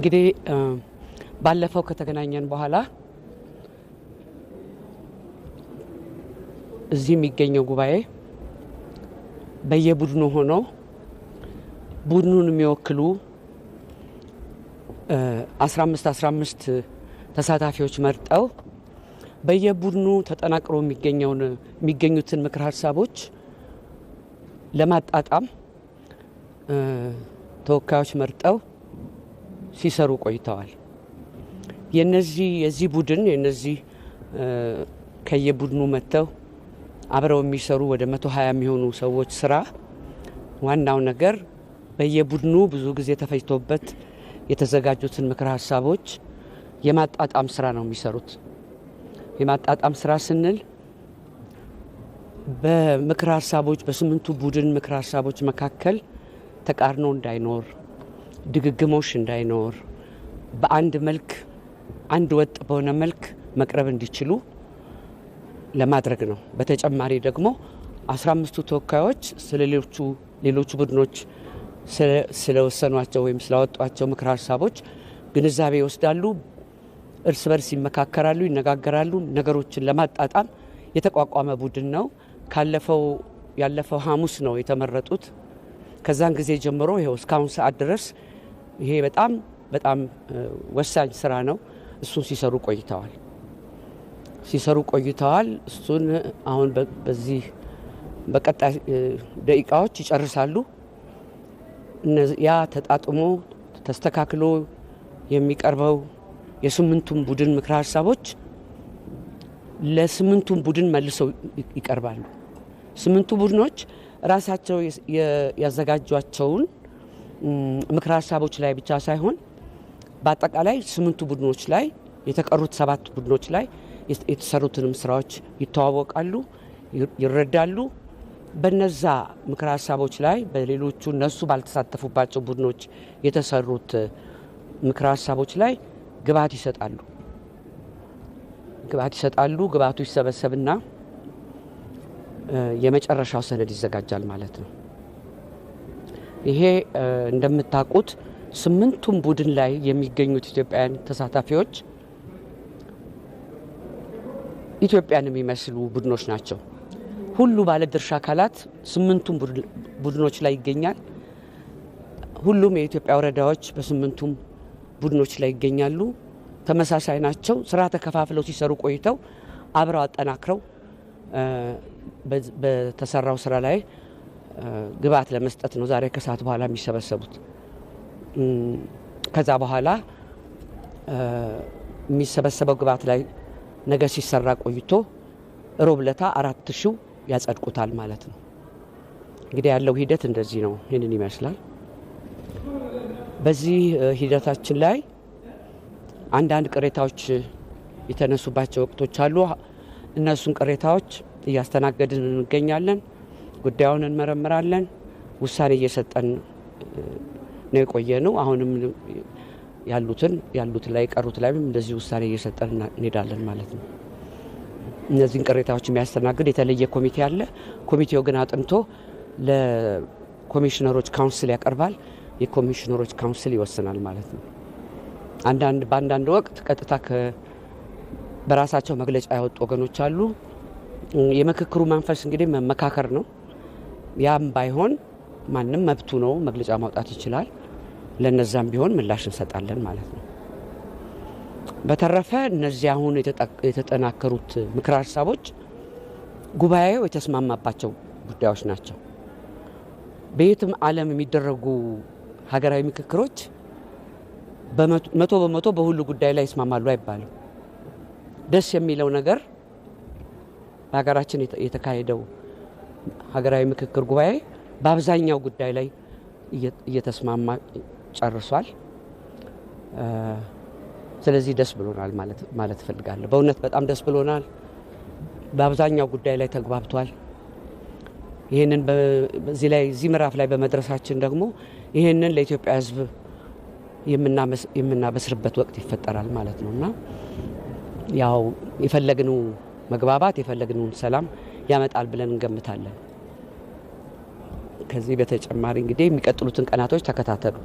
እንግዲህ ባለፈው ከተገናኘን በኋላ እዚህ የሚገኘው ጉባኤ በየቡድኑ ሆኖ ቡድኑን የሚወክሉ 15 ተሳታፊዎች መርጠው በየቡድኑ ተጠናቅሮ የሚገኙትን ምክር ሀሳቦች ለማጣጣም ተወካዮች መርጠው ሲሰሩ ቆይተዋል። የዚህ ቡድን ከየቡድኑ መጥተው አብረው የሚሰሩ ወደ 120 የሚሆኑ ሰዎች ስራ ዋናው ነገር በየቡድኑ ብዙ ጊዜ ተፈጅቶበት የተዘጋጁትን ምክር ሀሳቦች የማጣጣም ስራ ነው የሚሰሩት። የማጣጣም ስራ ስንል በምክር ሀሳቦች በስምንቱ ቡድን ምክር ሀሳቦች መካከል ተቃርኖ እንዳይኖር፣ ድግግሞሽ እንዳይኖር፣ በአንድ መልክ አንድ ወጥ በሆነ መልክ መቅረብ እንዲችሉ ለማድረግ ነው። በተጨማሪ ደግሞ 15ቱ ተወካዮች ሌሎቹ ቡድኖች ስለወሰኗቸው ወይም ስላወጧቸው ምክር ሀሳቦች ግንዛቤ ይወስዳሉ፣ እርስ በርስ ይመካከራሉ፣ ይነጋገራሉ። ነገሮችን ለማጣጣም የተቋቋመ ቡድን ነው። ያለፈው ሐሙስ ነው የተመረጡት። ከዛን ጊዜ ጀምሮ ይኸው እስካሁን ሰዓት ድረስ ይሄ በጣም በጣም ወሳኝ ስራ ነው። እሱን ሲሰሩ ቆይተዋል። እሱን አሁን በዚህ በቀጣይ ደቂቃዎች ይጨርሳሉ። ያ ተጣጥሞ ተስተካክሎ የሚቀርበው የስምንቱም ቡድን ምክር ሀሳቦች ለስምንቱም ቡድን መልሰው ይቀርባሉ። ስምንቱ ቡድኖች ራሳቸው ያዘጋጇቸውን ምክር ሀሳቦች ላይ ብቻ ሳይሆን በአጠቃላይ ስምንቱ ቡድኖች ላይ የተቀሩት 7 ቡድኖች ላይ የተሰሩትንም ስራዎች ይተዋወቃሉ፣ ይረዳሉ። በነዛ ምክር ሀሳቦች ላይ በሌሎቹ እነሱ ባልተሳተፉባቸው ቡድኖች የተሰሩት ምክር ሀሳቦች ላይ ግብዓት ይሰጣሉ። ግብዓቱ ይሰበሰብና የመጨረሻው ሰነድ ይዘጋጃል ማለት ነው። ይሄ እንደምታውቁት ስምንቱም ቡድን ላይ የሚገኙት ኢትዮጵያውያን ተሳታፊዎች ኢትዮጵያን የሚመስሉ ቡድኖች ናቸው። ሁሉ ባለድርሻ አካላት ስምንቱም ቡድኖች ላይ ይገኛል። ሁሉም የኢትዮጵያ ወረዳዎች በስምንቱም ቡድኖች ላይ ይገኛሉ። ተመሳሳይ ናቸው። ስራ ተከፋፍለው ሲሰሩ ቆይተው አብረው አጠናክረው በተሰራው ስራ ላይ ግብዓት ለመስጠት ነው ዛሬ ከሰዓት በኋላ የሚሰበሰቡት። ከዛ በኋላ የሚሰበሰበው ግብዓት ላይ ነገ ሲሰራ ቆይቶ ሮብ ዕለት 4,000 ያጸድቁታል ማለት ነው። እንግዲህ ያለው ሂደት እንደዚህ ነው። ይህንን ይመስላል። በዚህ ሂደታችን ላይ አንዳንድ ቅሬታዎች የተነሱባቸው ወቅቶች አሉ። እነሱን ቅሬታዎች እያስተናገድን እንገኛለን። ጉዳዩን እንመረምራለን። ውሳኔ እየሰጠን ነው የቆየ ነው። አሁንም ያሉት ላይ ቀሩት ላይ እንደዚህ ውሳኔ እየሰጠን እንሄዳለን ማለት ነው። እነዚህን ቅሬታዎች የሚያስተናግድ የተለየ ኮሚቴ አለ። ኮሚቴው ግን አጥንቶ ለኮሚሽነሮች ካውንስል ያቀርባል። የኮሚሽነሮች ካውንስል ይወስናል ማለት ነው። በአንዳንድ ወቅት ቀጥታ በራሳቸው መግለጫ ያወጡ ወገኖች አሉ። የምክክሩ መንፈስ እንግዲህ መመካከር ነው። ያም ባይሆን ማንም መብቱ ነው፣ መግለጫ ማውጣት ይችላል። ለነዛም ቢሆን ምላሽ እንሰጣለን ማለት ነው። በተረፈ እነዚህ አሁን የተጠናከሩት ምክር ሀሳቦች ጉባኤው የተስማማባቸው ጉዳዮች ናቸው። በየትም ዓለም የሚደረጉ ሀገራዊ ምክክሮች በመቶ በሁሉ ጉዳይ ላይ ይስማማሉ አይባልም። ደስ የሚለው ነገር በሀገራችን የተካሄደው ሀገራዊ ምክክር ጉባኤ በአብዛኛው ጉዳይ ላይ እየተስማማ ጨርሷል። ስለዚህ ደስ ብሎናል ማለት እፈልጋለሁ። በእውነት በጣም ደስ ብሎናል። በአብዛኛው ጉዳይ ላይ ተግባብቷል። ይህንን እዚህ ምዕራፍ ላይ በመድረሳችን ደግሞ ይህንን ለኢትዮጵያ ሕዝብ የምናበስርበት ወቅት ይፈጠራል ማለት ነው እና ያው የፈለግነው መግባባት የፈለግነውን ሰላም ያመጣል ብለን እንገምታለን። ከዚህ በተጨማሪ እንግዲህ የሚቀጥሉትን ቀናቶች ተከታተሉ።